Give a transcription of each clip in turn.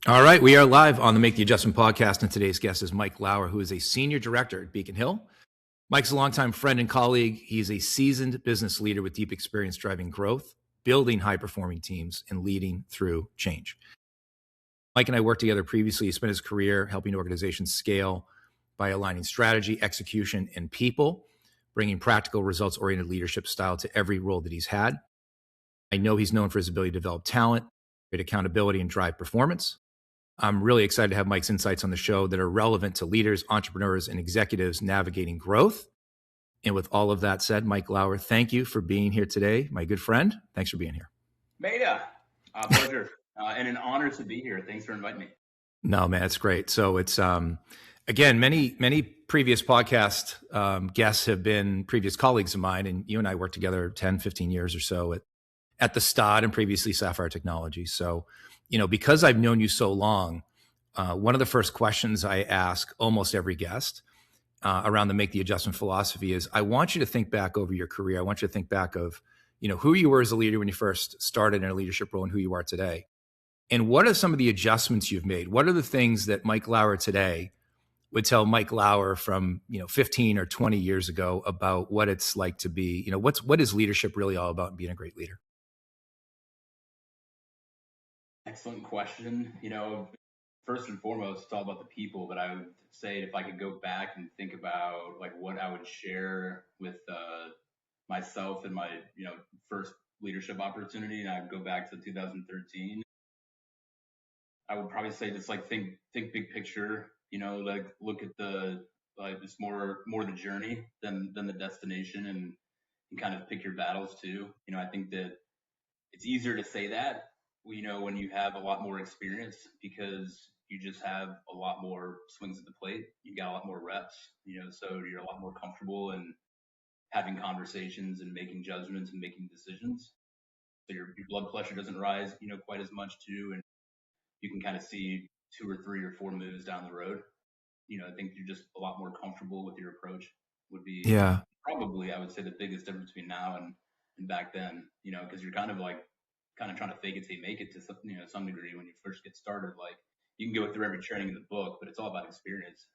All right, we are live on the Make the Adjustment podcast, and today's guest is Mike Lauer, who is a senior director at Beacon Hill. Mike's a longtime friend and colleague. He's a seasoned business leader with deep experience driving growth, building high-performing teams, and leading through change. Mike and I worked together previously. He spent his career helping organizations scale by aligning strategy, execution, and people, bringing practical, results-oriented leadership style to every role that he's had. I know he's known for his ability to develop talent, create accountability, and drive performance. I'm really excited to have Mike's insights on the show that are relevant to leaders, entrepreneurs, and executives navigating growth. And with all of that said, Mike Lauer, thank you for being here today, my good friend. Thanks for being here. Meta, pleasure and an honor to be here. Thanks for inviting me. No, man, it's great. So it's, again, many previous podcast guests have been previous colleagues of mine, and you and I worked together 10, 15 years or so at the Stod and previously Sapphire Technology. So, because I've known you so long, one of the first questions I ask almost every guest around the Make the Adjustment philosophy is, I want you to think back over your career. I want you to think back of, who you were as a leader when you first started in a leadership role and who you are today. And what are some of the adjustments you've made? What are the things that Mike Lauer today would tell Mike Lauer from, 15 or 20 years ago about what it's like to be, what is leadership really all about and being a great leader? Excellent question. First and foremost, it's all about the people, but I would say if I could go back and think about like what I would share with myself and my, first leadership opportunity, and I'd go back to 2013, I would probably say just like think big picture, like look at it's more the journey than the destination, and kind of pick your battles too. I think that it's easier to say that, when you have a lot more experience, because you just have a lot more swings at the plate. You got a lot more reps, so you're a lot more comfortable in having conversations and making judgments and making decisions. So your blood pressure doesn't rise, quite as much too, and you can kind of see 2 or 3 or 4 moves down the road. I think you're just a lot more comfortable with your approach. Would be probably, I would say, the biggest difference between now and back then. Because you're kind of trying to fake it till you make it to some degree when you first get started. Like, you can go through every training in the book, but it's all about experience.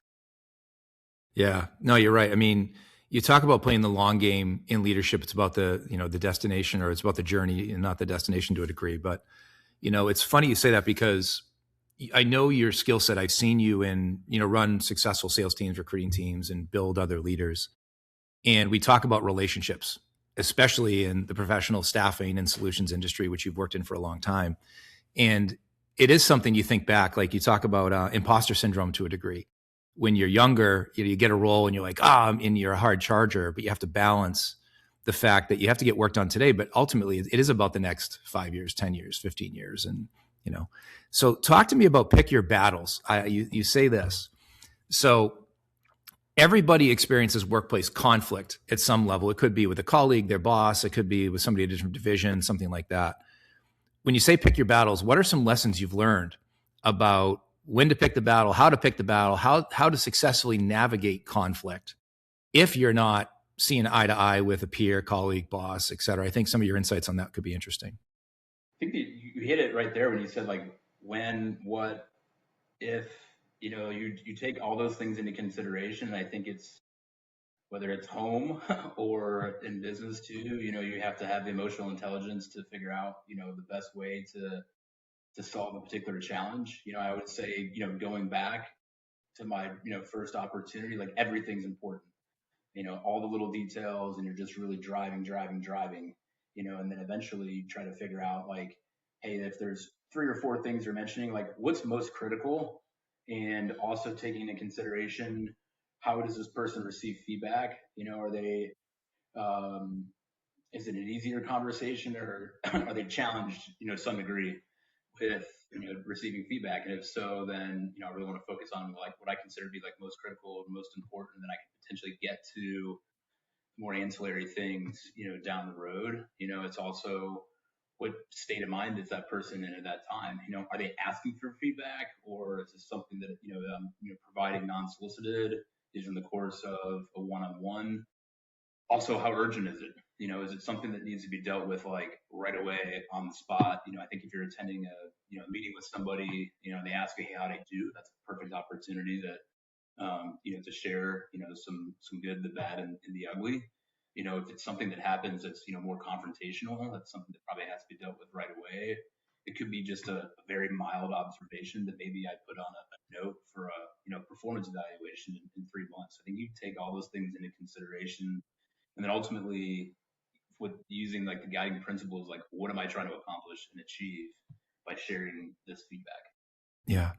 Yeah, no, you're right. I mean, you talk about playing the long game in leadership. It's about the destination, or it's about the journey and not the destination to a degree. But, it's funny you say that, because I know your skill set. I've seen you run successful sales teams, recruiting teams, and build other leaders. And we talk about relationships, especially in the professional staffing and solutions industry, which you've worked in for a long time. And it is something you think back, like you talk about imposter syndrome to a degree. When you're younger, you get a role and you're like, and you're a hard charger, but you have to balance the fact that you have to get work done today, but ultimately it is about the next 5 years, 10 years, 15 years. And, so talk to me about pick your battles. You say this. So everybody experiences workplace conflict at some level. It could be with a colleague, their boss. It could be with somebody in a different division, something like that. When you say pick your battles, what are some lessons you've learned about when to pick the battle, how to pick the battle, how to successfully navigate conflict if you're not seeing eye to eye with a peer, colleague, boss, et cetera? I think some of your insights on that could be interesting. I think that you hit it right there when you said like when, what, if, you take all those things into consideration. And I think it's, whether it's home or in business too, you have to have the emotional intelligence to figure out, the best way to solve a particular challenge. I would say, going back to my, first opportunity, like everything's important, all the little details, and you're just really driving, and then eventually you try to figure out like, hey, if there's 3 or 4 things you're mentioning, like what's most critical, and also taking into consideration, how does this person receive feedback? Are they, is it an easier conversation, or are they challenged, some degree with, receiving feedback? And if so, then, I really want to focus on like what I consider to be like most critical and most important, and then I can potentially get to more ancillary things, down the road. It's also what state of mind is that person in at that time? Are they asking for feedback, or is this something that, I'm, providing non-solicited, is in the course of a one-on-one? Also, how urgent is it? Is it something that needs to be dealt with like right away on the spot? I think if you're attending a meeting with somebody, they ask you, hey, how do you do? That's a perfect opportunity to share, some good, the bad, and the ugly. If it's something that happens that's, more confrontational, that's something that probably has to be dealt with right away. It could be just a very mild observation that maybe I put on a note for a, performance evaluation in 3 months. I think you take all those things into consideration, and then ultimately with using like the guiding principles, like what am I trying to accomplish and achieve by sharing this feedback? Yeah.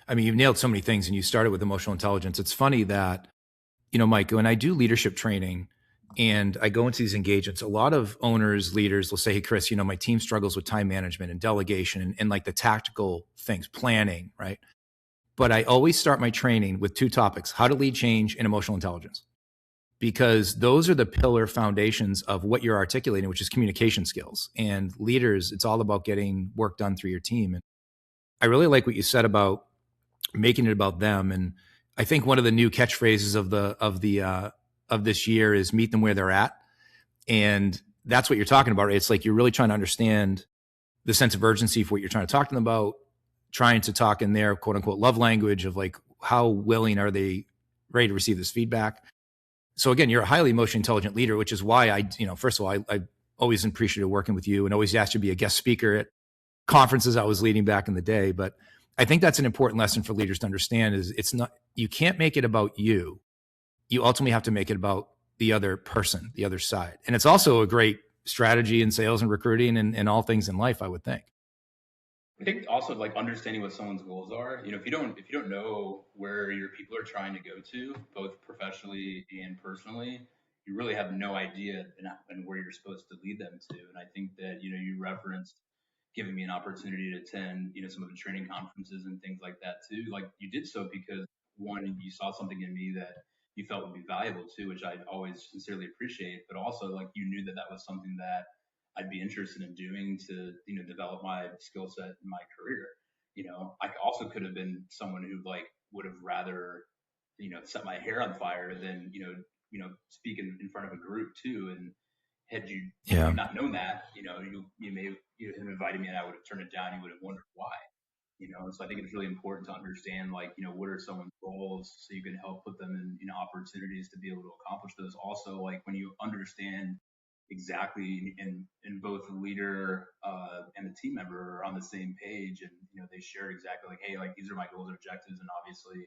I mean, you've nailed so many things and you started with emotional intelligence. It's funny that, Mike, when I do leadership training and I go into these engagements, a lot of owners, leaders will say, hey, Chris, my team struggles with time management and delegation and like the tactical things, planning, right? But I always start my training with two topics: how to lead change and emotional intelligence, because those are the pillar foundations of what you're articulating, which is communication skills. And leaders, it's all about getting work done through your team. And I really like what you said about making it about them. And I think one of the new catchphrases of this year is meet them where they're at. And that's what you're talking about. It's like you're really trying to understand the sense of urgency for what you're trying to talk to them about, trying to talk in their quote unquote love language of like how willing are they ready to receive this feedback. So again, you're a highly emotionally intelligent leader, which is why first of all, I always appreciated working with you and always asked you to be a guest speaker at conferences I was leading back in the day. But I think that's an important lesson for leaders to understand is it's not, you can't make it about you. You ultimately have to make it about the other person, the other side. And it's also a great strategy in sales and recruiting and all things in life, I would think. I think also like understanding what someone's goals are. If you don't know where your people are trying to go to, both professionally and personally, you really have no idea and where you're supposed to lead them to. And I think that you referenced giving me an opportunity to attend some of the training conferences and things like that too. Like you did so because one, you saw something in me that you felt would be valuable too, which I always sincerely appreciate. But also like you knew that that was something that I'd be interested in doing to, develop my skill set in my career. I also could have been someone who like would have rather, set my hair on fire than, speak in front of a group too. And had you Yeah. not known that, you may have invited me and I would have turned it down. You would have wondered why. And so I think it's really important to understand, like, what are someone's goals so you can help put them in, opportunities to be able to accomplish those. Also, like when you understand exactly and both the leader and the team member are on the same page and, they share exactly like, hey, like these are my goals and objectives. And obviously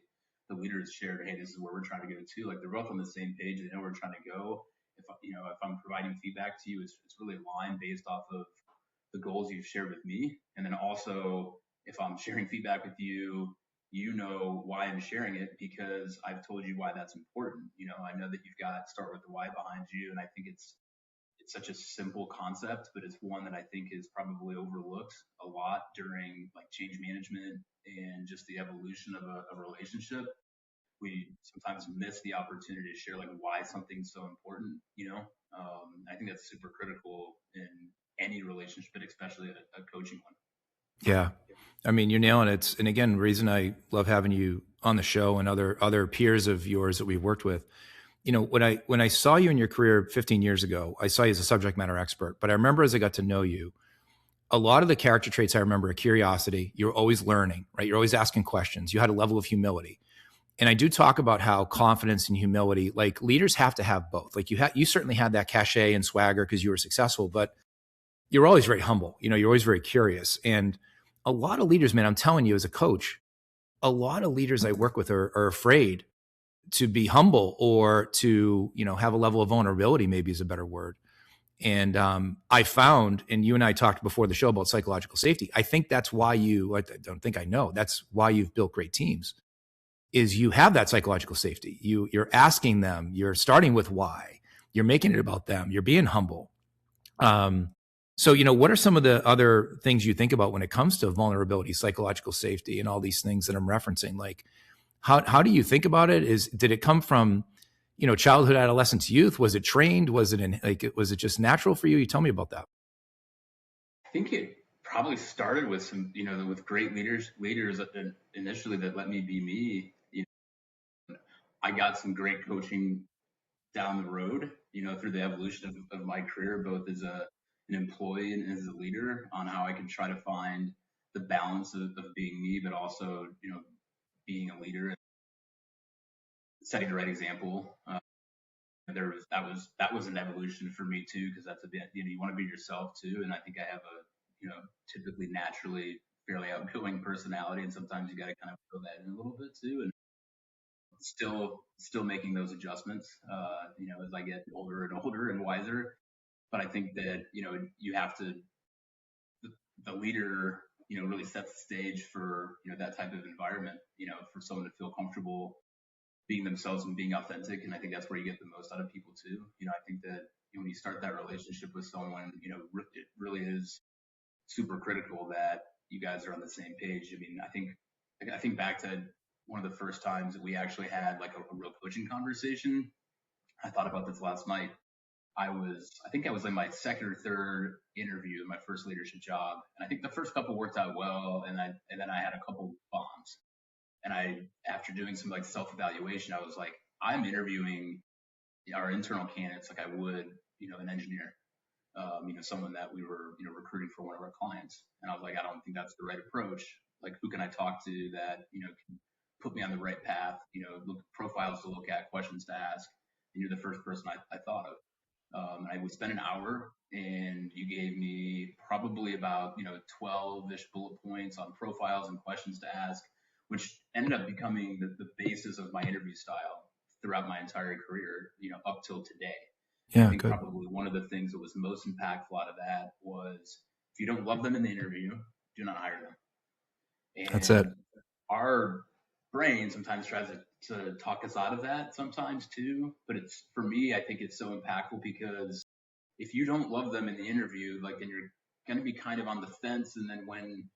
the leader has shared, hey, this is where we're trying to go to. Like they're both on the same page. They know where we're trying to go. If I'm providing feedback to you, it's really aligned based off of the goals you've shared with me. And then also, if I'm sharing feedback with you, you know why I'm sharing it because I've told you why that's important. I know that you've got start with the why behind you, and I think it's such a simple concept, but it's one that I think is probably overlooked a lot during like change management and just the evolution of a relationship. We sometimes miss the opportunity to share like why something's so important. I think that's super critical in any relationship, but especially a coaching one. Yeah. I mean, you're nailing it. And again, the reason I love having you on the show and other peers of yours that we've worked with, when I saw you in your career 15 years ago, I saw you as a subject matter expert. But I remember as I got to know you, a lot of the character traits I remember are curiosity. You're always learning, right? You're always asking questions. You had a level of humility. And I do talk about how confidence and humility, like leaders have to have both. Like you certainly had that cachet and swagger because you were successful, but you're always very humble. You're always very curious. And a lot of leaders, man, I'm telling you as a coach, a lot of leaders I work with are afraid to be humble or to, have a level of vulnerability, maybe is a better word. And I found, and you and I talked before the show about psychological safety. I think that's why I don't think I know, that's why you've built great teams, is you have that psychological safety. You're asking them, you're starting with why, you're making it about them, you're being humble. Um, so, what are some of the other things you think about when it comes to vulnerability, psychological safety, and all these things that I'm referencing? Like, how do you think about it? Did it come from, childhood, adolescence, youth? Was it trained? Was it just natural for you? You tell me about that. I think it probably started with some, with great leaders initially that let me be me. I got some great coaching down the road. through the evolution of my career, both as an employee and as a leader, on how I can try to find the balance of being me, but also, being a leader, setting the right example. That was an evolution for me too, because that's a bit, you want to be yourself too. And I think I have a, typically naturally fairly outgoing personality. And sometimes you got to kind of fill that in a little bit too. And still making those adjustments, as I get older and older and wiser. But I think that, you have to, the leader, really sets the stage for, that type of environment, for someone to feel comfortable being themselves and being authentic. And I think that's where you get the most out of people too. I think that, when you start that relationship with someone, it really is super critical that you guys are on the same page. I mean, I think back to one of the first times that we actually had like a real coaching conversation. I thought about this last night. I think I was in my second or third interview in my first leadership job, and I think the first couple worked out well, and then I had a couple bombs. And after doing some like self evaluation, I was like, I'm interviewing our internal candidates like I would, an engineer, someone that we were, recruiting for one of our clients. And I was like, I don't think that's the right approach. Like, who can I talk to that, can put me on the right path, look profiles to look at, questions to ask. And you're the first person I thought of. I would spend an hour, and you gave me probably about 12-ish bullet points on profiles and questions to ask, which ended up becoming the basis of my interview style throughout my entire career, up till today. And I Yeah, think good. probably one of the things that was most impactful out of that was, if you don't love them in the interview, do not hire them. That's it. And our brain sometimes tries to talk us out of that sometimes too. But it's, for me, I think it's so impactful, because if you don't love them in the interview, like, then you're going to be kind of on the fence. And then when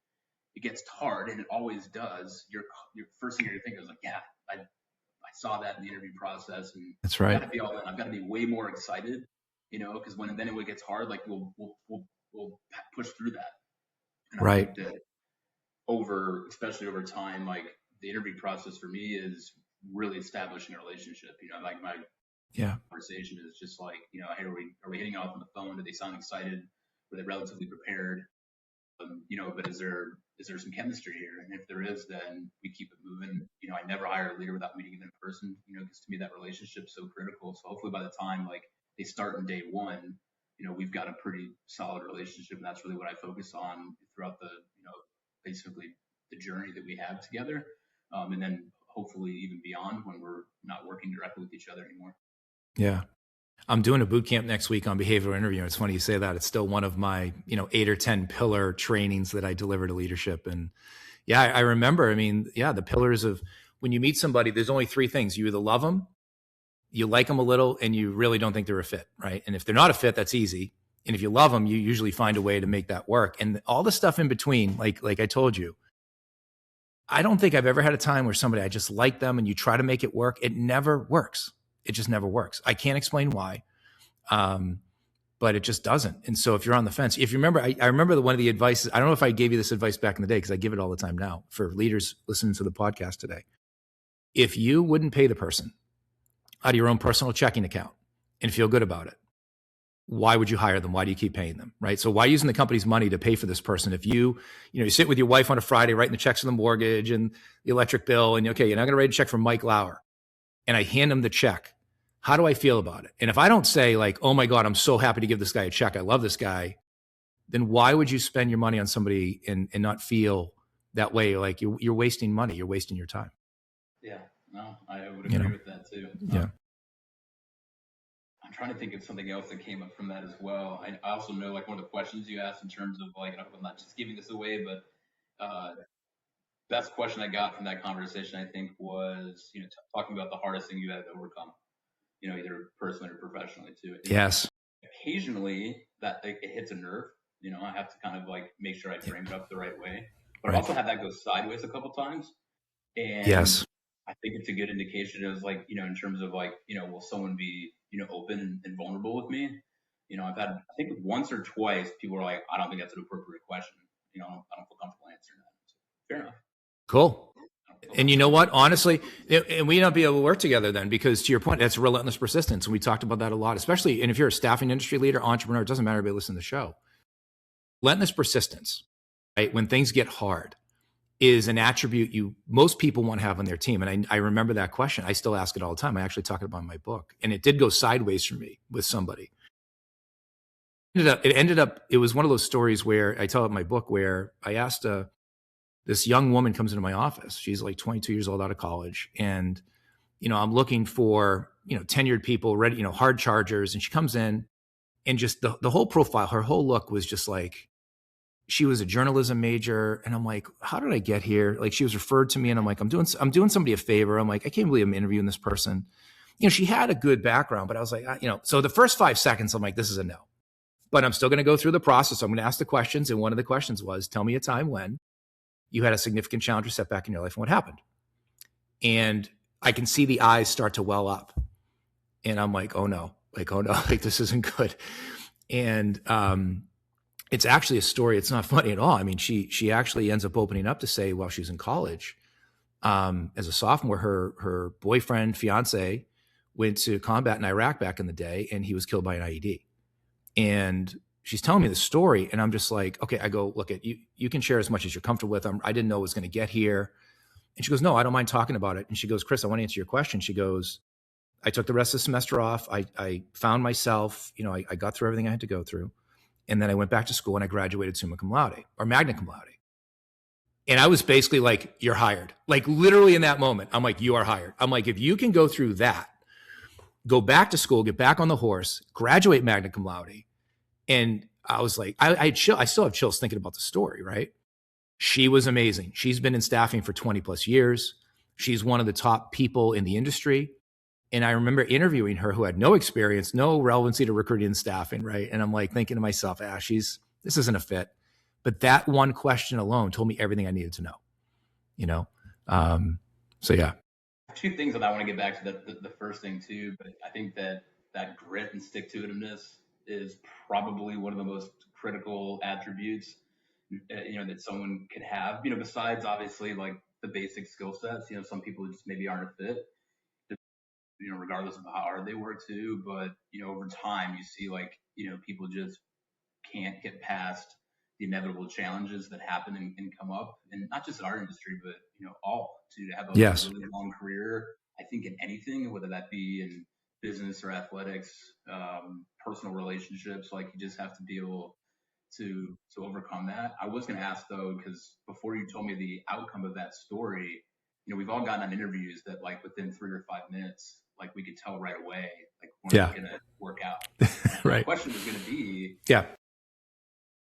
it gets hard, and it always does, your first thing you're thinking is like, yeah, I saw that in the interview process, and That's I've right. got to be all in. I've got to be way more excited, because when it gets hard, like, we'll push through that. And I Right. think that especially over time, like, the interview process for me is really establishing a relationship. Like, my Yeah. conversation is just like, hey, are we hitting it off on the phone? Do they sound excited? Were they relatively prepared? But is there some chemistry here? And if there is, then we keep it moving. I never hire a leader without meeting them in person, because to me that relationship's so critical. So hopefully by the time, like, they start in day one, we've got a pretty solid relationship. And that's really what I focus on throughout basically the journey that we have together. And then hopefully even beyond, when we're not working directly with each other anymore. Yeah. I'm doing a boot camp next week on behavioral interviewing. It's funny you say that. It's still one of my, 8 or 10 pillar trainings that I deliver to leadership. And yeah, I remember, I mean, yeah, the pillars of when you meet somebody, there's only 3 things. You either love them, you like them a little, and you really don't think they're a fit, right? And if they're not a fit, that's easy. And if you love them, you usually find a way to make that work. And all the stuff in between, like I told you, I don't think I've ever had a time where somebody, I just like them and you try to make it work. It never works. It just never works. I can't explain why. But it just doesn't. And so if you're on the fence, if you remember, I remember one of the advice, I don't know if I gave you this advice back in the day, because I give it all the time now for leaders listening to the podcast today. If you wouldn't pay the person out of your own personal checking account and feel good about it, why would you hire them? Why do you keep paying them? Right. So why using the company's money to pay for this person? If you sit with your wife on a Friday, writing the checks for the mortgage and the electric bill, and okay, you're not going to write a check from Mike Lauer, and I hand him the check. How do I feel about it? And if I don't say like, oh my God, I'm so happy to give this guy a check, I love this guy, then why would you spend your money on somebody and not feel that way? Like you're wasting money, you're wasting your time. Yeah, no, I would agree with that too. Yeah. I'm trying to think of something else that came up from that as well. I also know, like, one of the questions you asked in terms of, like, I'm not just giving this away, but best question I got from that conversation, I think, was, talking about the hardest thing you had to overcome, either personally or professionally too. Yes. Occasionally that it hits a nerve. I have to kind of like make sure I frame it up the right way, but Right. I've also had that go sideways a couple times. And Yes. I think it's a good indication of, like, in terms of, like, will someone be, open and vulnerable with me? I've had, I think once or twice, people are like, I don't think that's an appropriate question. I don't feel comfortable answering that. So, fair enough. Cool. And you know what? Honestly, and we not be able to work together then because to your point, that's relentless persistence. And we talked about that a lot, especially, and if you're a staffing industry leader, entrepreneur, it doesn't matter if you listen to the show. Relentless persistence, right? When things get hard is an attribute most people want to have on their team. And I remember that question. I still ask it all the time. I actually talk about it in my book. And it did go sideways for me with somebody. It was one of those stories where I tell it in my book where I asked this young woman comes into my office. She's like 22 years old out of college. And, I'm looking for, tenured people ready, hard chargers. And she comes in and just the whole profile, her whole look was just like, she was a journalism major. And I'm like, how did I get here? Like she was referred to me and I'm like, I'm doing somebody a favor. I'm like, I can't believe I'm interviewing this person. She had a good background, but I was like, so the first 5 seconds, I'm like, this is a no, but I'm still going to go through the process. I'm going to ask the questions. And one of the questions was, tell me a time when you had a significant challenge or setback in your life and what happened. And I can see the eyes start to well up. And I'm like, oh no, like this isn't good. And it's actually a story. It's not funny at all. I mean, she actually ends up opening up to say while she's in college, as a sophomore, her boyfriend, fiance, went to combat in Iraq back in the day, and he was killed by an IED. And she's telling me the story, and I'm just like, okay. I go, look, at you. You can share as much as you're comfortable with. I didn't know it was going to get here. And she goes, no, I don't mind talking about it. And she goes, Chris, I want to answer your question. She goes, I took the rest of the semester off. I found myself, I got through everything I had to go through. And then I went back to school and I graduated summa cum laude or magna cum laude. And I was basically like, you're hired. Like literally in that moment, I'm like, you are hired. I'm like, if you can go through that, go back to school, get back on the horse, graduate magna cum laude. And I was like, I still have chills thinking about the story, right? She was amazing. She's been in staffing for 20 plus years. She's one of the top people in the industry. And I remember interviewing her who had no experience, no relevancy to recruiting and staffing, right? And I'm like thinking to myself, this isn't a fit. But that one question alone told me everything I needed to know, you know? So yeah. Two things that I want to get back to the first thing too, but I think that grit and stick to itiveness is probably one of the most critical attributes that someone could have, besides obviously like the basic skill sets. Some people just maybe aren't a fit, regardless of how hard they work too. But, over time you see like, people just can't get past the inevitable challenges that happen and come up, and not just in our industry, but, all to have a Yes. really long career. I think in anything, whether that be in business or athletics, personal relationships, like you just have to be able to overcome that. I was going to ask though, because before you told me the outcome of that story, we've all gotten on interviews that like within 3 or 5 minutes, like we could tell right away, like we're Yeah. not going to work out. My Right. question was going to be, Yeah.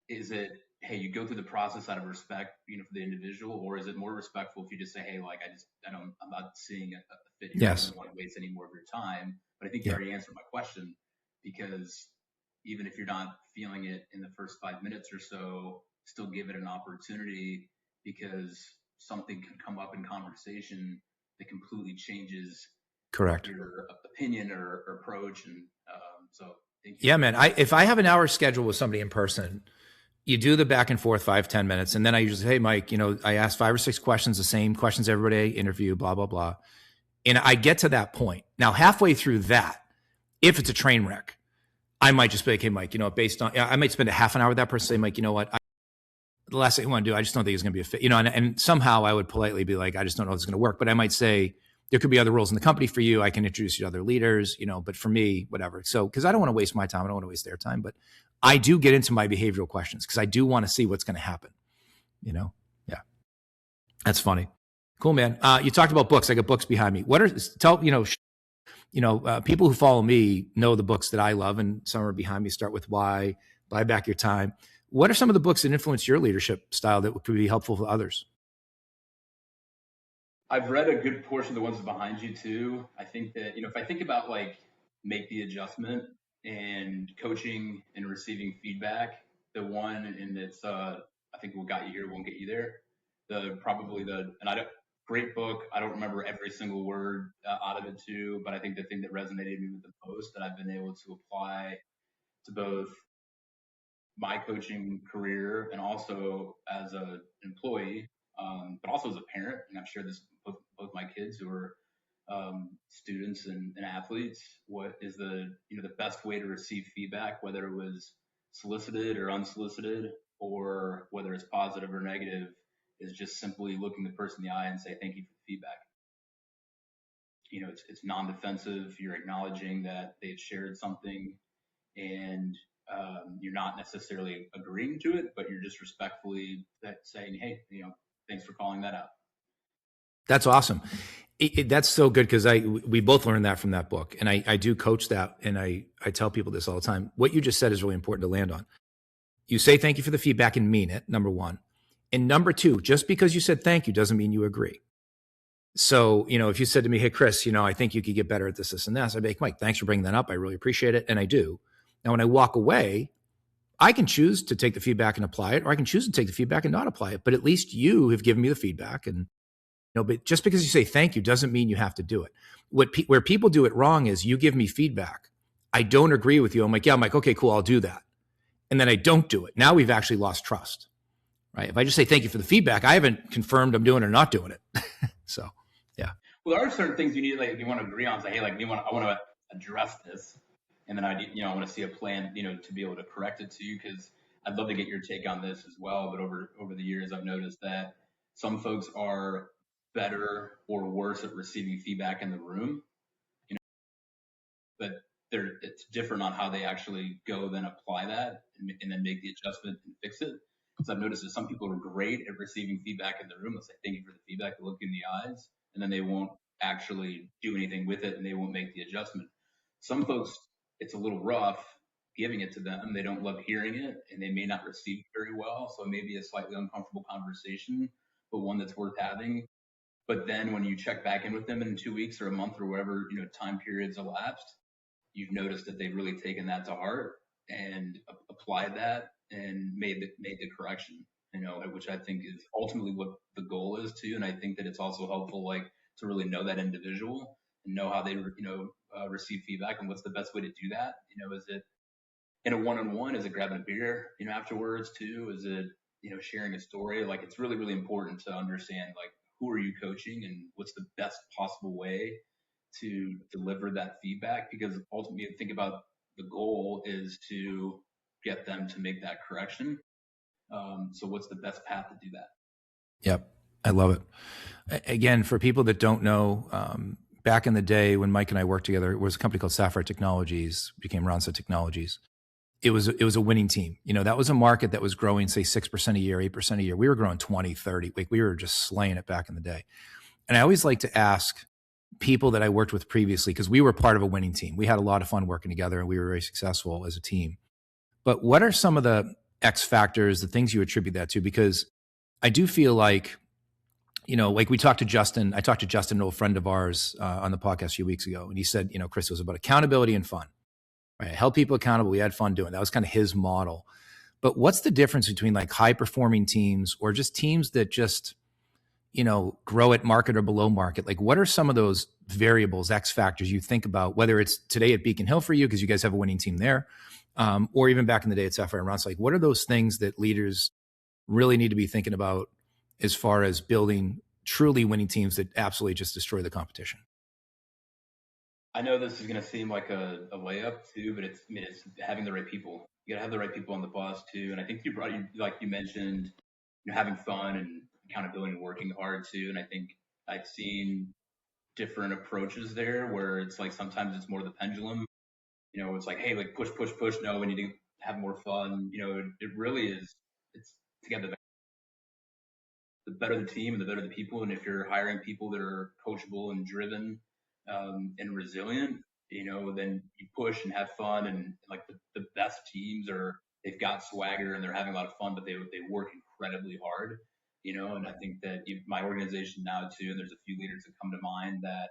is it, hey, you go through the process out of respect, for the individual, or is it more respectful if you just say, hey, like I'm not seeing a fit here. I Yes. don't want to waste any more of your time. But I think you Yeah. already answered my question, because even if you're not feeling it in the first 5 minutes or so, still give it an opportunity, because something can come up in conversation that completely changes Correct. your opinion or approach. And so thank you. Yeah, man. If I have an hour schedule with somebody in person, you do the back and forth 5-10 minutes. And then I usually say, hey, Mike, I ask 5 or 6 questions, the same questions everybody interview, blah, blah, blah. And I get to that point. Now, halfway through that, if it's a train wreck, I might just be like, hey, Mike, based on, I might spend a half an hour with that person, say, Mike, you know what? The last thing I want to do, I just don't think it's going to be a fit, and somehow I would politely be like, I just don't know if it's going to work. But I might say, there could be other roles in the company for you. I can introduce you to other leaders, but for me, whatever. So, because I don't want to waste my time. I don't want to waste their time. But I do get into my behavioral questions because I do want to see what's going to happen, Yeah. That's funny. Cool, man. You talked about books. I got books behind me. What are, people who follow me know the books that I love, and some are behind me. Start with Why, Buy Back Your Time. What are some of the books that influence your leadership style that could be helpful for others? I've read a good portion of the ones behind you too. I think that, if I think about like Make the Adjustment and coaching and receiving feedback, the one, and it's, I think what got you here won't get you there. And great book. I don't remember every single word out of it too, but I think the thing that resonated with me the most that I've been able to apply to both my coaching career and also as an employee, but also as a parent, and I've shared this with both my kids who are students and athletes. What is the best way to receive feedback, whether it was solicited or unsolicited, or whether it's positive or negative, is just simply looking the person in the eye and say thank you for the feedback. It's non-defensive. You're acknowledging that they've shared something, and you're not necessarily agreeing to it, but you're just respectfully saying, hey, thanks for calling that out. That's awesome. That's so good because we both learned that from that book, and I do coach that, and I tell people this all the time. What you just said is really important to land on. You say thank you for the feedback and mean it, number one. And number two, just because you said thank you doesn't mean you agree. So, if you said to me, hey, Chris, I think you could get better at this, and this, I'd be like, Mike, thanks for bringing that up. I really appreciate it. And I do. Now, when I walk away, I can choose to take the feedback and apply it, or I can choose to take the feedback and not apply it. But at least you have given me the feedback. And, but just because you say thank you doesn't mean you have to do it. Where people do it wrong is you give me feedback. I don't agree with you. I'm like, yeah, okay, cool, I'll do that. And then I don't do it. Now we've actually lost trust, right? If I just say thank you for the feedback, I haven't confirmed I'm doing it or not doing it. So, yeah. Well, there are certain things you need, like, if you want to agree on, say, hey, like, I want to address this, and then I want to see a plan, to be able to correct it to you, because I'd love to get your take on this as well. But over the years, I've noticed that some folks are better or worse at receiving feedback in the room, but it's different on how they actually go then apply that and then make the adjustment and fix it. So I've noticed that some people are great at receiving feedback in the room. They'll say, thank you for the feedback, they look in the eyes, and then they won't actually do anything with it and they won't make the adjustment. Some folks, it's a little rough giving it to them. They don't love hearing it and they may not receive it very well. So it may be a slightly uncomfortable conversation, but one that's worth having. But then when you check back in with them in 2 weeks or a month or whatever, time periods elapsed, you've noticed that they've really taken that to heart and applied that and made the correction, which I think is ultimately what the goal is too. And I think that it's also helpful, like, to really know that individual and know how they, receive feedback and what's the best way to do that. Is it in a one-on-one? Is it grabbing a beer, afterwards too? Is it, sharing a story? Like, it's really, really important to understand, like, who are you coaching and what's the best possible way to deliver that feedback, because ultimately think about the goal is to get them to make that correction. So what's the best path to do that? Yep. I love it. Again, for people that don't know, back in the day when Mike and I worked together, it was a company called Sapphire Technologies, became Ronsa Technologies. It was a winning team. That was a market that was growing, say, 6% a year, 8% a year. We were growing 20, 30. We were just slaying it back in the day. And I always like to ask people that I worked with previously, because we were part of a winning team. We had a lot of fun working together and we were very successful as a team. But what are some of the X factors, the things you attribute that to? Because I do feel like, like we talked to Justin. I talked to Justin, an old friend of ours, on the podcast a few weeks ago. And he said, Chris, it was about accountability and fun. Right? I held people accountable. We had fun doing it. That was kind of his model. But what's the difference between like high performing teams or just teams that just, grow at market or below market? Like, what are some of those variables, X factors you think about, whether it's today at Beacon Hill for you, because you guys have a winning team there, or even back in the day at Sapphire and Ronsa? Like, what are those things that leaders really need to be thinking about as far as building truly winning teams that absolutely just destroy the competition? I know this is going to seem like a layup too, but it's having the right people. You got to have the right people on the bus too. And I think like you mentioned, having fun and accountability and working hard too. And I think I've seen different approaches there where it's like sometimes it's more the pendulum. It's like, hey, like push, push, push. No, we need to have more fun. It really is. It's together. The better the team and the better the people. And if you're hiring people that are coachable and driven and resilient, then you push and have fun. And like the best teams they've got swagger and they're having a lot of fun, but they work incredibly hard. And I think that my organization now too, and there's a few leaders that come to mind that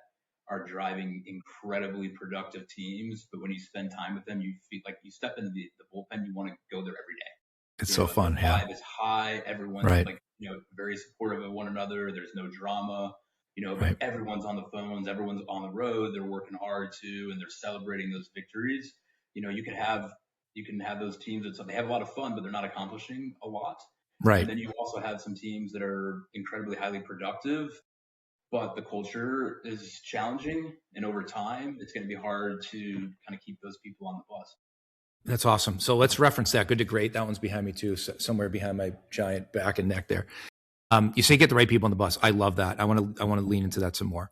are driving incredibly productive teams. But when you spend time with them, you feel like you step into the bullpen, you want to go there every day. It's so fun. The Yeah. vibe is high. Everyone's Right. like, very supportive of one another. There's no drama, but Right. everyone's on the phones. Everyone's on the road. They're working hard too, and they're celebrating those victories. You can have those teams that they have a lot of fun, but they're not accomplishing a lot. Right. And then you also have some teams that are incredibly highly productive, but the culture is challenging. And over time, it's going to be hard to kind of keep those people on the bus. That's awesome. So let's reference that. Good to great. That one's behind me too, somewhere behind my giant back and neck there. You say get the right people on the bus. I love that. I want to lean into that some more.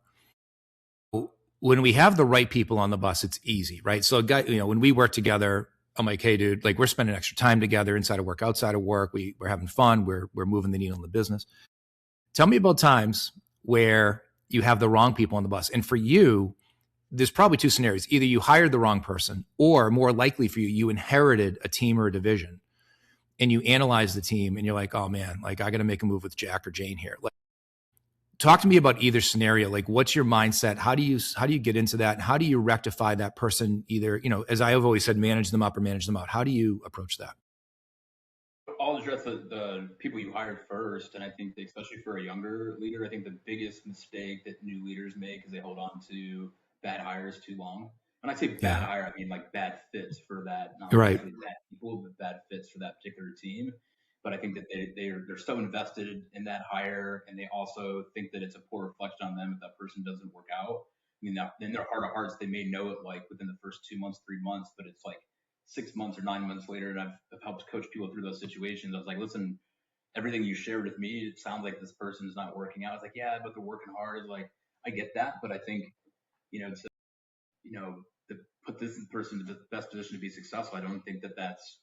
When we have the right people on the bus, it's easy, right? So, when we work together, I'm like, hey, dude, like we're spending extra time together inside of work, outside of work. We're having fun. We're moving the needle in the business. Tell me about times where you have the wrong people on the bus. And for you, there's probably two scenarios. Either you hired the wrong person, or more likely for you, you inherited a team or a division and you analyze the team and you're like, oh man, like I got to make a move with Jack or Jane here. Like, talk to me about either scenario. Like, what's your mindset? How do you get into that? And how do you rectify that person? Either, as I have always said, manage them up or manage them out. How do you approach that? I'll address the people you hired first. And I think that especially for a younger leader, I think the biggest mistake that new leaders make is they hold on to bad hires too long. When I say bad Yeah. hire, I mean like bad fits for that, not Right. necessarily bad people, but bad fits for that particular team. But I think that they're so invested in that hire, and they also think that it's a poor reflection on them if that person doesn't work out. I mean, now, in their heart of hearts, they may know it like within the first 2 months, 3 months, but it's like 6 months or 9 months later, and I've helped coach people through those situations. I was like, listen, everything you shared with me, it sounds like this person's not working out. It's like, yeah, but they're working hard. Like, I get that, but I think, to, to put this person in the best position to be successful, I don't think that that's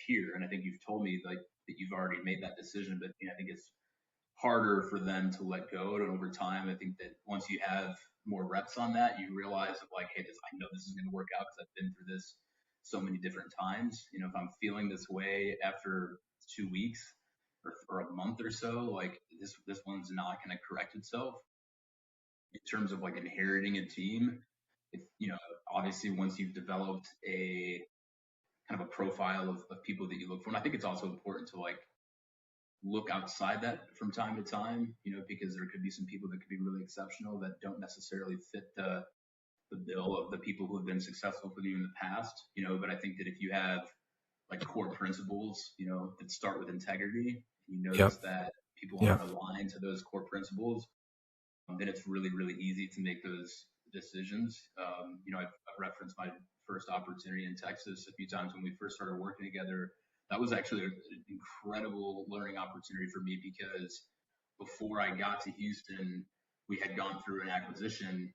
here. And I think you've told me like that you've already made that decision, but I think it's harder for them to let go. And over time, I think that once you have more reps on that, you realize of like, hey, I know this is going to work out because I've been through this so many different times. If I'm feeling this way after 2 weeks or a month or so, like this one's not going to correct itself. In terms of like inheriting a team, if obviously once you've developed a kind of a profile of people that you look for, and I think it's also important to like look outside that from time to time, because there could be some people that could be really exceptional that don't necessarily fit the bill of the people who have been successful for you in the past, but I think that if you have like core principles, that start with integrity, you Yep. notice that people Yep. aren't aligned to those core principles, then it's really, really easy to make those decisions. I've referenced my first opportunity in Texas a few times when we first started working together. That was actually an incredible learning opportunity for me because before I got to Houston, we had gone through an acquisition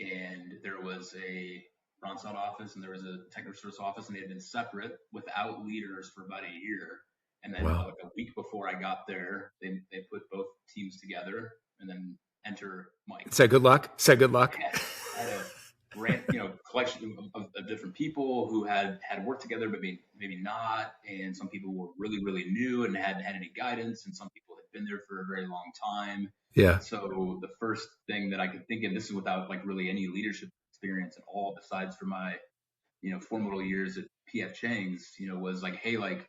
and there was a Ronside office and there was a technical service office, and they had been separate without leaders for about a year. And then Wow. like a week before I got there, they put both teams together, and then enter Mike. Say good luck. Say good luck. Had a collection of different people who had worked together, but maybe not. And some people were really, really new and hadn't had any guidance. And some people had been there for a very long time. Yeah. So the first thing that I could think of, this is without like really any leadership experience at all, besides for my, formative years at PF Chang's, was like, hey, like,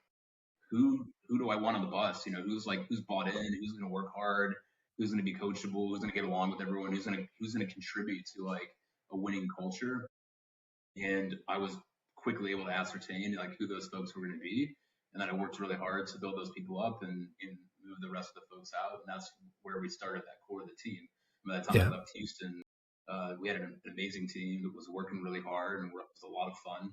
who do I want on the bus? Who's bought in, who's going to work hard, who's going to be coachable, who's going to get along with everyone, who's going to contribute to like a winning culture. And I was quickly able to ascertain like who those folks were going to be, and then I worked really hard to build those people up and move the rest of the folks out. And that's where we started that core of the team. By the time Yeah. I left Houston, we had an amazing team that was working really hard, and it was a lot of fun.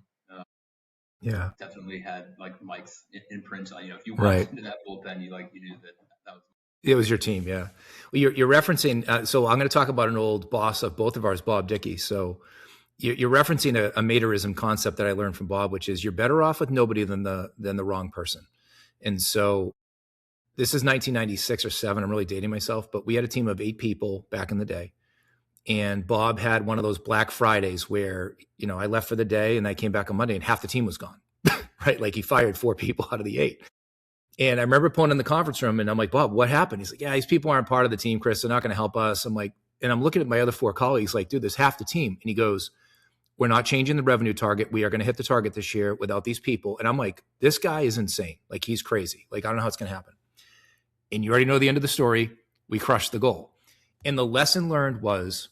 Yeah. Definitely had like Mike's imprint on, if you Right. walked into that bullpen, you knew that was. It was your team. Yeah. Well, you're referencing. So I'm going to talk about an old boss of both of ours, Bob Dickey. So you're referencing a Maderism concept that I learned from Bob, which is you're better off with nobody than the wrong person. And so this is 1996 or seven. I'm really dating myself, but we had a team of 8 people back in the day. And Bob had one of those Black Fridays where, I left for the day and I came back on Monday and half the team was gone, right? Like he fired 4 people out of the 8. And I remember pulling in the conference room and I'm like, Bob, what happened? He's like, yeah, these people aren't part of the team, Chris. They're not going to help us. I'm like, and I'm looking at my other 4 colleagues like, dude, there's half the team. And he goes, we're not changing the revenue target. We are going to hit the target this year without these people. And I'm like, this guy is insane. Like he's crazy. Like, I don't know how it's going to happen. And you already know the end of the story. We crushed the goal. And the lesson learned was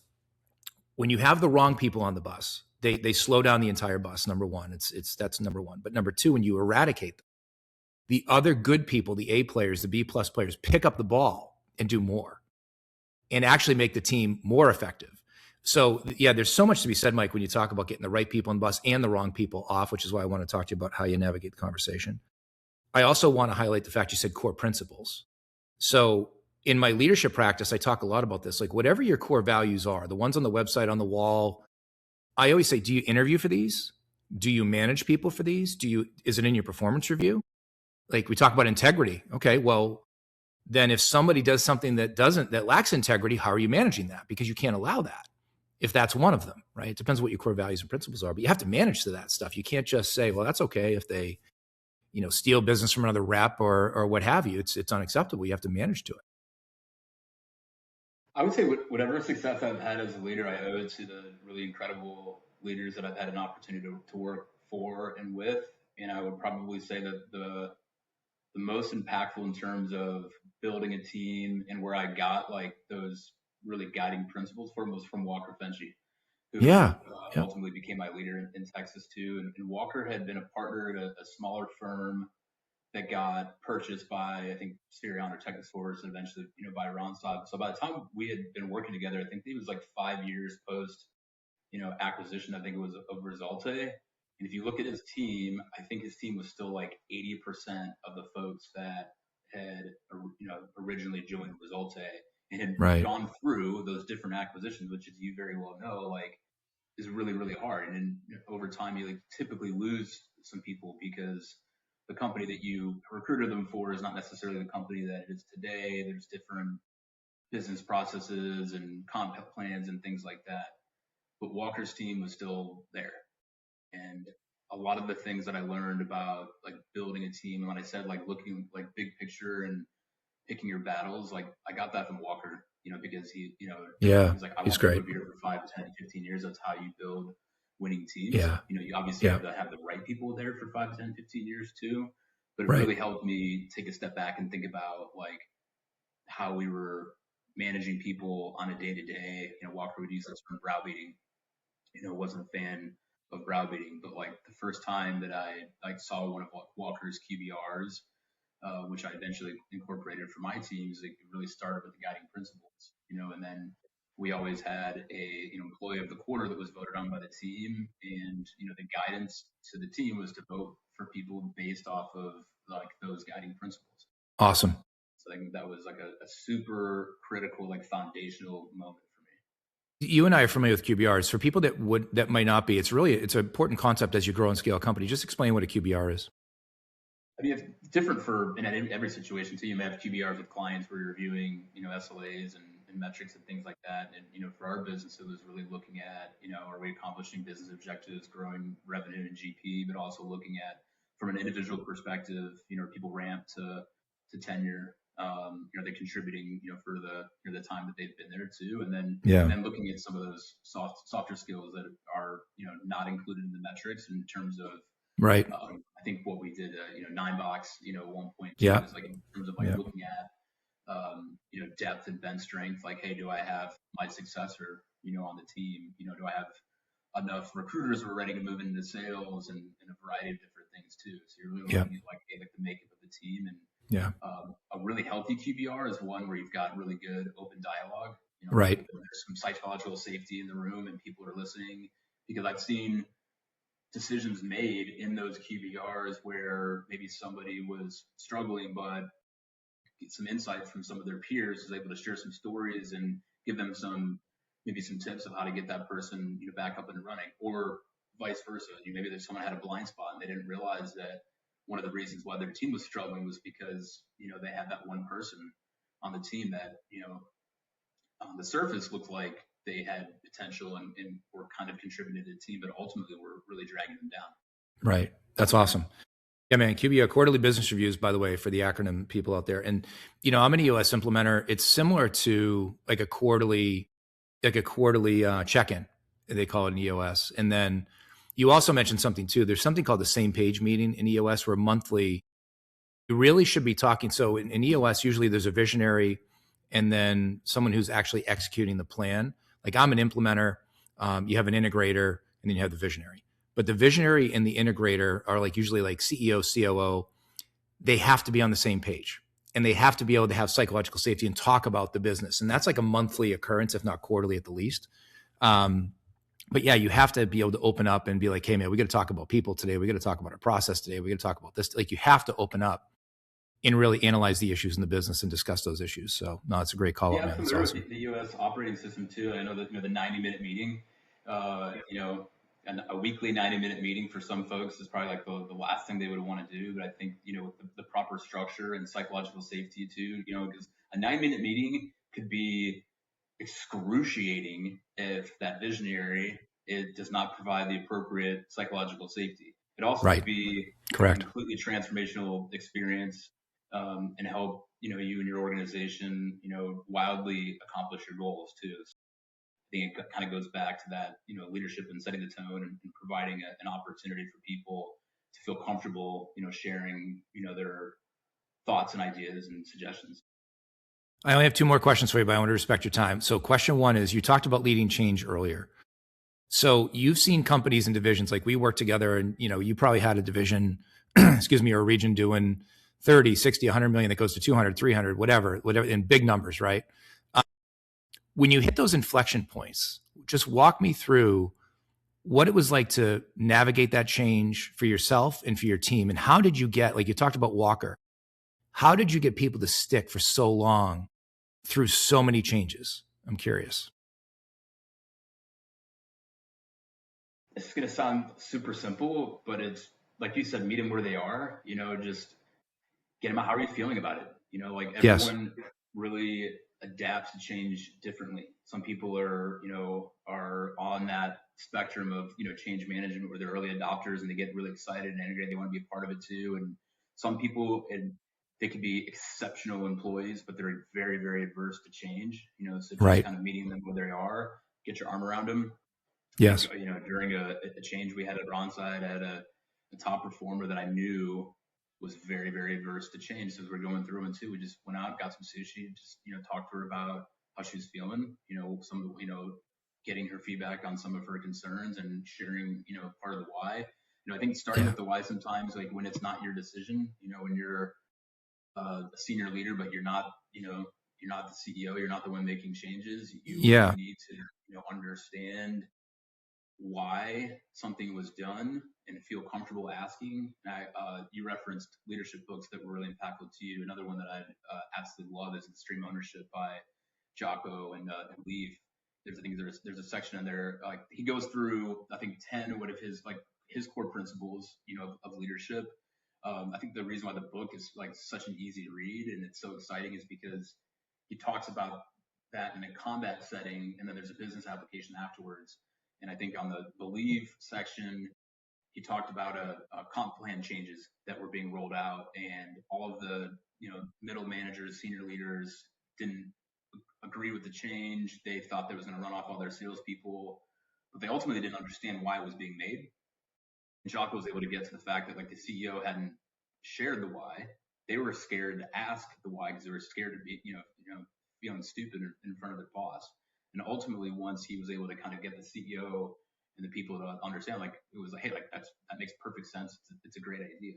when you have the wrong people on the bus, they slow down the entire bus. Number one, that's number one. But number two, when you eradicate them, the other good people, the A players, the B plus players, pick up the ball and do more and actually make the team more effective. So yeah, there's so much to be said, Mike, when you talk about getting the right people on the bus and the wrong people off, which is why I want to talk to you about how you navigate the conversation. I also want to highlight the fact you said core principles. So in my leadership practice, I talk a lot about this. Like whatever your core values are, the ones on the website, on the wall, I always say, do you interview for these? Do you manage people for these? Is it in your performance review? Like we talk about integrity. Okay, well, then if somebody does something that lacks integrity, how are you managing that? Because you can't allow that if that's one of them, right? It depends what your core values and principles are, but you have to manage to that stuff. You can't just say, well, that's okay if they, steal business from another rep or what have you. It's unacceptable. You have to manage to it. I would say whatever success I've had as a leader, I owe it to the really incredible leaders that I've had an opportunity to work for and with. And I would probably say that the most impactful in terms of building a team and where I got like those really guiding principles from was from Walker Fenchy, who Yeah. Yeah. ultimately became my leader in Texas too. And Walker had been a partner at a smaller firm that got purchased by, I think, Sirion or Texas Force, and eventually, by Ronsod. So by the time we had been working together, I think it was like 5 years post, acquisition. I think it was of Resulte. And if you look at his team, I think his team was still like 80% of the folks that had, originally joined Resulte and had Right. gone through those different acquisitions, which, as you very well know, like is really, really hard. And over time, you like typically lose some people because the company that you recruited them for is not necessarily the company that it is today. There's different business processes and comp plans and things like that. But Walker's team was still there. And a lot of the things that I learned about like building a team, and when I said like looking like big picture and picking your battles, like I got that from Walker, because Yeah. he's like, I He's want people to great. be here for 5, 10, 15 years. That's how you build winning teams. Yeah. You obviously Yeah. have to have the right people there for 5, 10, 15 years too. But it Right. really helped me take a step back and think about like how we were managing people on a day to day. Walker would use this term browbeating. Wasn't a fan of browbeating, but like the first time that I like saw one of Walker's QBRs, which I eventually incorporated for my teams, it really started with the guiding principles, and then we always had a employee of the quarter that was voted on by the team, and the guidance to the team was to vote for people based off of like those guiding principles. Awesome. So I think that was like a super critical, like foundational moment for me. You and I are familiar with QBRs. For people that might not be, it's an important concept as you grow and scale a company. Just explain what a QBR is. I mean, it's different for in every situation too. You may have QBRs with clients where you're reviewing, SLAs and metrics and things like that. And for our business, it was really looking at, are we accomplishing business objectives, growing revenue and GP, but also looking at from an individual perspective, people ramp to tenure. Are they contributing, for the time that they've been there too, and then Yeah. looking at some of those softer skills that are not included in the metrics in terms of Right. I think what we did, 9 box, 1.2 Yeah. is like in terms of like Yeah. looking at, depth and bench strength. Like, hey, do I have my successor, on the team? Do I have enough recruiters who are ready to move into sales and a variety of different things too. So you're really Yeah. looking at like, hey, like the makeup of the team and Yeah. a really healthy QBR is one where you've got really good open dialogue. Right. There's some psychological safety in the room and people are listening because I've seen decisions made in those QBRs where maybe somebody was struggling, but get some insights from some of their peers, is able to share some stories and give them maybe some tips of how to get that person, back up and running, or vice versa. Maybe there's someone had a blind spot and they didn't realize that one of the reasons why their team was struggling was because, they had that one person on the team that, on the surface looked like they had potential and were kind of contributing to the team, but ultimately were really dragging them down. Right. That's awesome. Yeah, man. QBR, quarterly business reviews, by the way, for the acronym people out there. And I'm an EOS implementer. It's similar to like a quarterly check-in. They call it an EOS. And then you also mentioned something too. There's something called the same page meeting in EOS where monthly you really should be talking. So in EOS, usually there's a visionary and then someone who's actually executing the plan. Like I'm an implementer, you have an integrator, and then you have the visionary. But the visionary and the integrator are like usually like CEO, COO. they have to be on the same page, and they have to be able to have psychological safety and talk about the business. And that's like a monthly occurrence, if not quarterly at the least. But yeah, you have to be able to open up and be like, hey man, we got to talk about people today. We got to talk about our process today. We got to talk about this. Like, you have to open up and really analyze the issues in the business and discuss those issues. So no, it's a great call out, Yeah, I'm man. That's familiar awesome. with the U.S. operating system too. I know that the 90-minute meeting, you know, and a weekly 90-minute meeting for some folks is probably like the last thing they would want to do. But I think, you know, with the proper structure and psychological safety too, you know, because a 9-minute meeting could be excruciating if that visionary it does not provide the appropriate psychological safety. It also Right. could be a Correct. completely transformational experience, and help, you know, you and your organization, you know, wildly accomplish your goals too. So I think it kind of goes back to that, you know, leadership and setting the tone, and providing an opportunity for people to feel comfortable, you know, sharing, you know, their thoughts and ideas and suggestions. I only have two more questions for you, but I want to respect your time. So question one is, you talked about leading change earlier. So you've seen companies and divisions, like we work together, and you know, you probably had a division, excuse me, or a region doing 30, 60, 100 million that goes to 200, 300, whatever, in big numbers, right? When you hit those inflection points, just walk me through what it was like to navigate that change for yourself and for your team. And how did you get, like you talked about Walker, how did you get people to stick for so long through so many changes? I'm curious. It's going to sound super simple, but it's like you said, meet them where they are, you know, just get them out. How are you feeling about it? You know, like Yes. everyone really adapts to change differently. Some people are, you know, are on that spectrum of, you know, change management where they're early adopters and they get really excited and integrated. They want to be a part of it too. And some people, and they could be exceptional employees, but they're very, very adverse to change, you know, so just Right. kind of meeting them where they are, get your arm around them. I think, Yes. you know, during a change we had at Ronside, I had a top performer that I knew was very, very averse to change. So as we're going through and too, we just went out, got some sushi, just, you know, talked to her about how she was feeling, you know, some, you know, getting her feedback on some of her concerns and sharing, you know, part of the why. You know, I think starting Yeah. with the why sometimes, like when it's not your decision, you know, when you're a senior leader, but you're not, you know, you're not the CEO, you're not the one making changes. You really Yeah. need to, you know, understand why something was done and feel comfortable asking. And you referenced leadership books that were really impactful to you. Another one that I absolutely love is Extreme Ownership by Jocko and Leaf. There's, I think there's a section in there, like he goes through, I think 10 what of his, like his core principles, you know, of leadership. I think the reason why the book is like such an easy read and it's so exciting is because he talks about that in a combat setting, and then there's a business application afterwards. And I think on the believe section, he talked about a comp plan changes that were being rolled out, and all of the, you know, middle managers, senior leaders didn't agree with the change. They thought they was going to run off all their salespeople, but they ultimately didn't understand why it was being made. And Jocko was able to get to the fact that like the CEO hadn't shared the why. They were scared to ask the why because they were scared to be, feeling stupid in front of their boss. And ultimately, once he was able to kind of get the CEO and the people to understand, like it was like, hey, like that makes perfect sense. It's a great idea.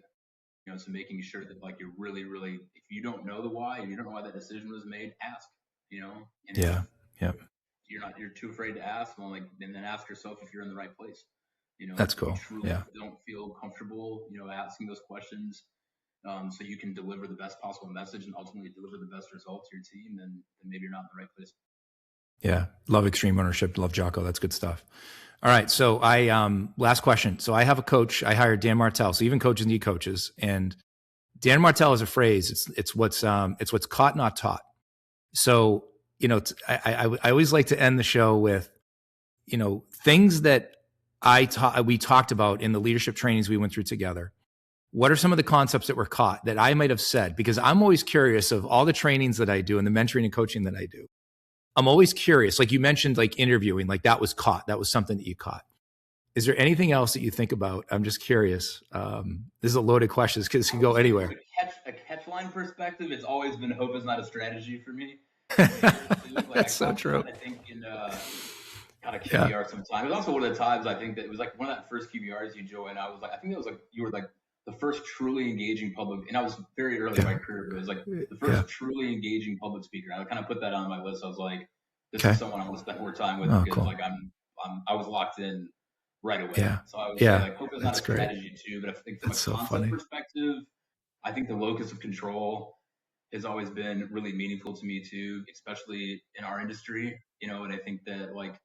You know, so making sure that like you're really, really, if you don't know the why and you don't know why that decision was made, ask. You know, and if Yeah. Yeah. you're too afraid to ask, well, like and then ask yourself if you're in the right place. You know, That's if you cool. truly Yeah. don't feel comfortable, you know, asking those questions, so you can deliver the best possible message and ultimately deliver the best results to your team, then maybe you're not in the right place. Yeah. Love Extreme Ownership. Love Jocko. That's good stuff. All right. So last question. So I have a coach. I hired Dan Martell. So even coaches need coaches. And Dan Martell has a phrase. It's what's caught, not taught. So, you know, I always like to end the show with, you know, things that we talked about in the leadership trainings we went through together. What are some of the concepts that were caught that I might have said? Because I'm always curious of all the trainings that I do and the mentoring and coaching that I do. I'm always curious. Like you mentioned, like interviewing, like that was caught. That was something that you caught. Is there anything else that you think about? I'm just curious. This is a loaded question because it can go anywhere. From a catch line perspective, it's always been hope is not a strategy for me in leadership too. Like I That's so caught true. that, I think in kind of Yeah. QBR sometimes. It was also one of the times I think that it was like one of that first QBRs you joined. I was like, I think it was like you were like the first truly engaging public, and I was very early in my career, but it was like the first truly engaging public speaker. I kind of put that on my list. I was like, this is someone I want to spend more time with because like I was locked in right away. Yeah. So I would say like hope is not a great. strategy too, but I think from a concept perspective, I think the locus of control has always been really meaningful to me too, especially in our industry, you know, and I think that like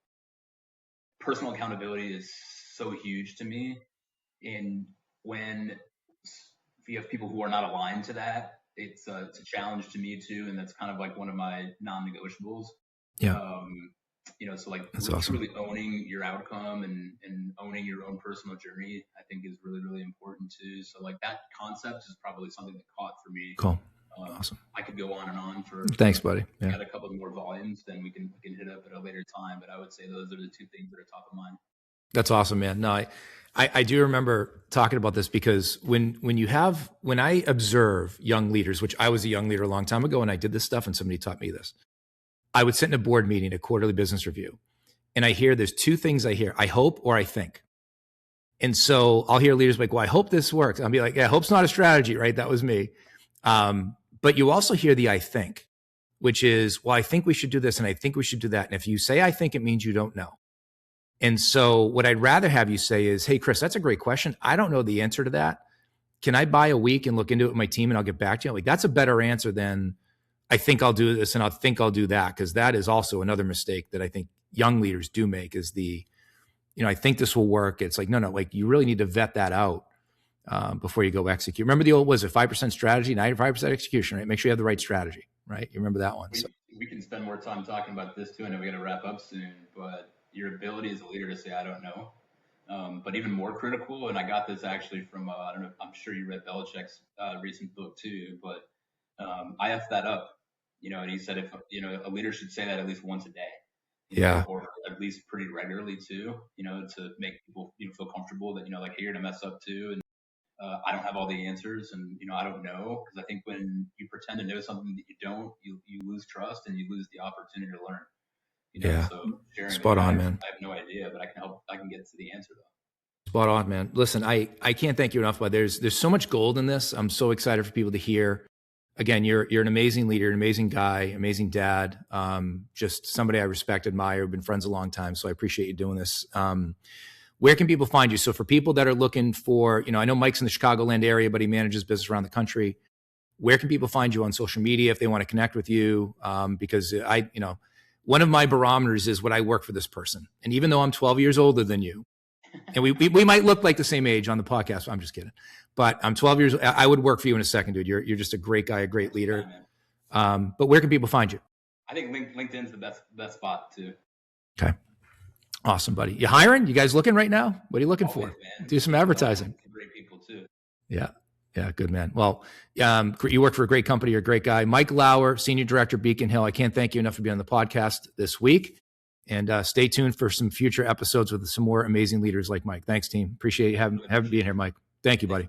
personal accountability is so huge to me. And when you have people who are not aligned to that, it's a challenge to me too. And that's kind of like one of my non-negotiables. Yeah. You know, so like awesome. truly owning your outcome and owning your own personal journey, I think is really, really important too. So like that concept is probably something that caught for me. Cool. Awesome. I could go on and on for. Thanks, buddy. Yeah. Got a couple more volumes, then we can hit up at a later time. But I would say those are the two things that are top of mind. That's awesome, man. No, I do remember talking about this because when I observe young leaders, which I was a young leader a long time ago, and I did this stuff, and somebody taught me this. I would sit in a board meeting, a quarterly business review, and I hear there's two things I hear: I hope or I think. And so I'll hear leaders like, "Well, I hope this works." I'll be like, "Yeah, hope's not a strategy, right?" That was me. But you also hear the "I think," which is, "Well, I think we should do this, and I think we should do that." And if you say "I think," it means you don't know. And so what I'd rather have you say is, "Hey, Chris, that's a great question. I don't know the answer to that. Can I buy a week and look into it with my team and I'll get back to you?" Like, that's a better answer than I think I'll do this and I think I'll do that. Because that is also another mistake that I think young leaders do make is I think this will work. It's like, no, like you really need to vet that out before you go execute. Remember the old, was it 5% strategy, 95% execution, right? Make sure you have the right strategy, right? You remember that one. We can spend more time talking about this too. I know we got to wrap up soon, but your ability as a leader to say, I don't know. But even more critical, and I got this actually from, I don't know, I'm sure you read Belichick's recent book too, but I effed that up, and he said, if, a leader should say that at least once a day. Or at least pretty regularly too, to make people feel comfortable that, like, hey, you're going to mess up too. And I don't have all the answers and, I don't know. Because I think when you pretend to know something that you don't, you lose trust and you lose the opportunity to learn. So sharing spot on, man. I have no idea, but I can get to the answer though. Spot on, man. Listen, I can't thank you enough, but there's so much gold in this. I'm so excited for people to hear. Again, you're an amazing leader, an amazing guy, amazing dad. Just somebody I respect, admire, been friends a long time. So I appreciate you doing this. Where can people find you? So for people that are looking for, I know Mike's in the Chicagoland area, but he manages business around the country. Where can people find you on social media if they want to connect with you? Because one of my barometers is would I work for this person? And even though I'm 12 years older than you, and we might look like the same age on the podcast. I'm just kidding. But I'm 12 years. I would work for you in a second, dude. You're just a great guy, a great leader. But where can people find you? I think LinkedIn's the best spot too. Okay. Awesome, buddy. You hiring? You guys looking right now? What are you looking for? Man. Do some advertising. Great people too. Yeah. Good, man. Well, you work for a great company. You're a great guy. Mike Lauer, Senior Director, Beacon Hill. I can't thank you enough for being on the podcast this week. And stay tuned for some future episodes with some more amazing leaders like Mike. Thanks, team. Appreciate you having being here, Mike. Thank you, buddy.